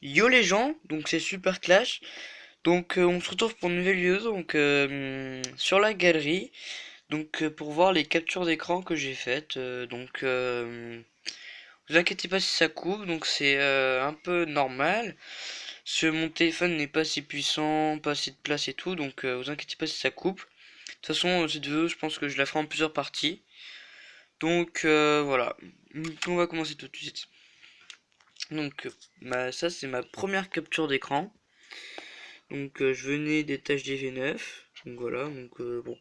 Yo les gens, donc c'est Super Clash. Donc on se retrouve pour une nouvelle vidéo donc sur la galerie. Donc pour voir les captures d'écran que j'ai faites. Vous inquiétez pas si ça coupe, donc c'est un peu normal. Mon téléphone n'est pas si puissant, pas assez de place et tout, donc vous inquiétez pas si ça coupe. De toute façon cette vidéo je pense que je la ferai en plusieurs parties. Donc voilà. On va commencer tout de suite. Donc ça c'est ma première capture d'écran. Donc je venais des tâches DV9. Donc voilà, donc bon,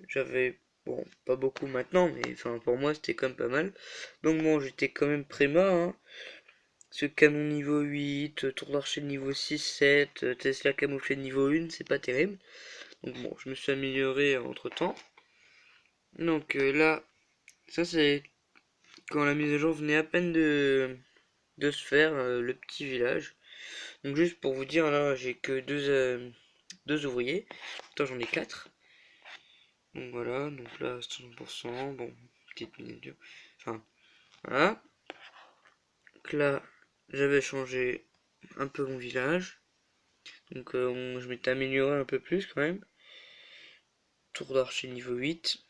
j'avais bon pas beaucoup maintenant, mais enfin pour moi c'était quand même pas mal. Donc bon, j'étais quand même préma, hein. Ce canon niveau 8, tour d'archer de niveau 6, 7, Tesla camouflé de niveau 1, c'est pas terrible. Donc bon, je me suis amélioré entre temps. Donc là, ça c'est quand la mise à jour venait à peine de se faire, le petit village. Donc juste pour vous dire, là j'ai que deux ouvriers. Pourtant j'en ai 4. Donc voilà, donc là 100%, bon, petite miniature. Enfin, voilà. Donc là, j'avais changé un peu mon village. Donc je m'étais amélioré un peu plus quand même. Tour d'archer niveau 8.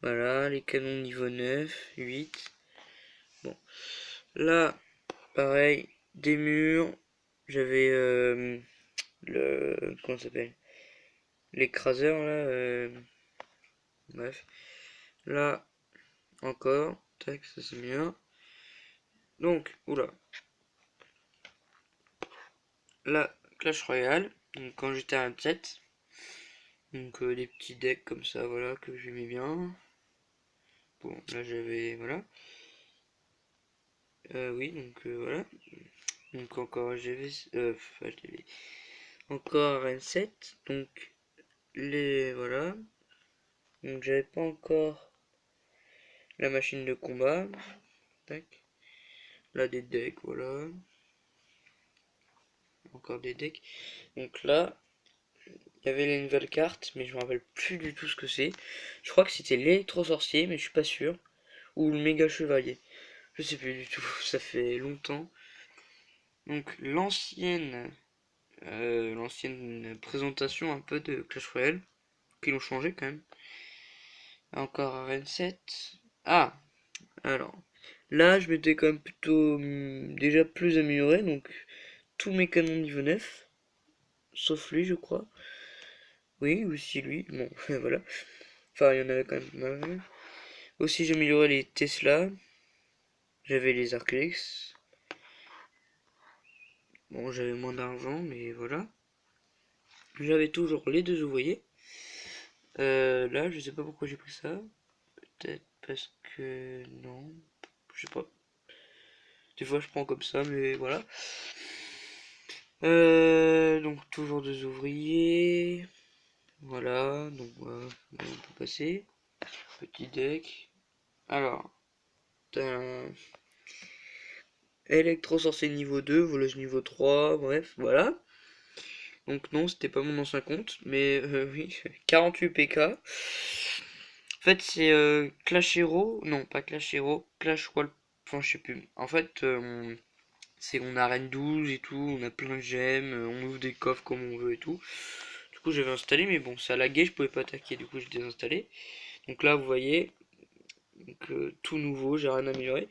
Voilà, les canons niveau 9, 8. Bon, là, pareil, des murs. J'avais comment ça s'appelle? L'écraseur là. Bref. Là, encore. Tac, ça c'est bien. Donc, oula. Là, Clash Royale, donc quand j'étais à 7, donc des petits decks comme ça, voilà, que j'aimais bien. Bon, là j'avais, voilà. Oui, donc voilà. Donc encore GV, HDV. Encore N7, donc voilà. Donc j'avais pas encore la machine de combat. Tac. Là des decks, voilà. Encore des decks. Donc là, il y avait les nouvelles cartes, mais je me rappelle plus du tout ce que c'est. Je crois que c'était l'électro-sorcier, mais je suis pas sûr. Ou le méga chevalier. Je sais plus du tout, ça fait longtemps. Donc l'ancienne présentation un peu de Clash Royale, qu'ils ont changé quand même. Encore un Rennes 7. Ah, alors là je m'étais quand même plutôt déjà plus amélioré, donc tous mes canons niveau 9, sauf lui je crois. Oui, aussi lui, bon voilà. Enfin il y en avait quand même pas mal. Aussi j'ai amélioré les Tesla, j'avais les Arclix. Bon j'avais moins d'argent mais voilà. J'avais toujours les deux ouvriers. Là, je sais pas pourquoi j'ai pris ça. Peut-être parce que non, je sais pas. Des fois, je prends comme ça, mais voilà. Donc toujours deux ouvriers. Voilà, donc voilà, on peut passer. Petit deck. Alors, t'as un électro-sorcier niveau 2, voleuse niveau 3, bref, voilà. Donc non, c'était pas mon ancien compte, mais oui, 48 PK. En fait, c'est Clash Hero, non, pas Clash Hero, Clash Royale, enfin, je sais plus. En fait, c'est on arène 12 et tout, on a plein de gemmes, on ouvre des coffres comme on veut et tout. Du coup, j'avais installé, mais bon, ça laguait, je pouvais pas attaquer, du coup, j'ai désinstallé. Donc là, vous voyez, donc, tout nouveau, j'ai rien amélioré.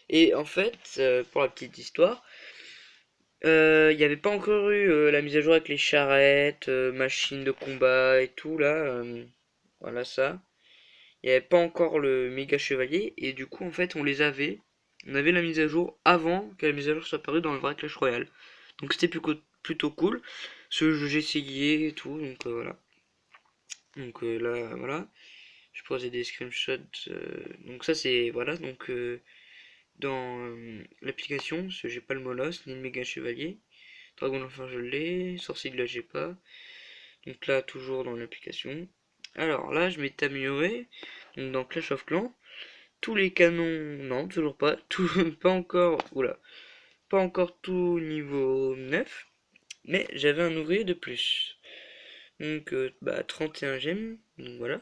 Et en fait, pour la petite histoire, il n'y avait pas encore eu la mise à jour avec les charrettes, machines de combat et tout là. Voilà ça. Il n'y avait pas encore le méga chevalier et du coup en fait on les avait. On avait la mise à jour avant que la mise à jour soit apparue dans le vrai Clash Royale. Donc c'était plutôt cool. Ce jeu j'ai essayé et tout donc voilà. Donc là voilà. Je posais des screenshots. Donc ça c'est voilà donc dans l'application, parce que j'ai pas le molosse ni le méga chevalier. Dragon d'enfer je l'ai, sorcier de la j'ai pas. Donc là toujours dans l'application. Alors là je m'étais amélioré. Donc dans Clash of Clans. Tous les canons. Non, toujours pas. Tout, pas encore. Oula. Pas encore tout niveau 9. Mais j'avais un ouvrier de plus. Donc 31 gemmes. Donc voilà.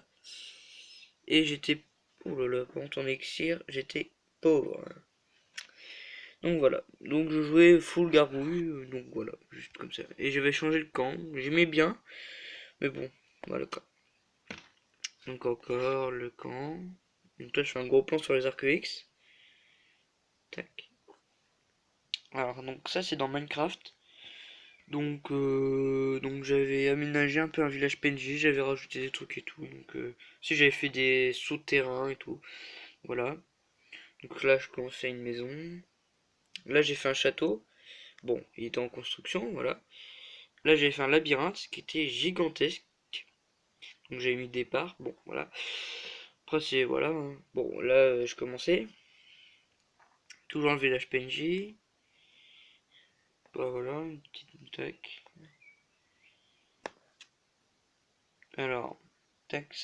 Et j'étais. Oulala, par contre en elixir, j'étais pauvre. Donc voilà, donc je jouais full gargouille, donc voilà, juste comme ça. Et j'avais changé le camp, j'aimais bien, mais bon, voilà quoi. Donc encore le camp. Donc là je fais un gros plan sur les arcs X. Tac. Alors donc ça c'est dans Minecraft. Donc j'avais aménagé un peu un village PNJ, j'avais rajouté des trucs et tout. Donc si j'avais fait des souterrains et tout. Voilà. Donc là je commençais une maison. Là j'ai fait un château. Bon, il était en construction, voilà. Là j'ai fait un labyrinthe qui était gigantesque. Donc j'ai mis des parts, bon voilà. Après c'est voilà, hein. Bon là je commençais. Toujours le village PNJ. Bah, voilà, une petite tac. Alors, tac, ça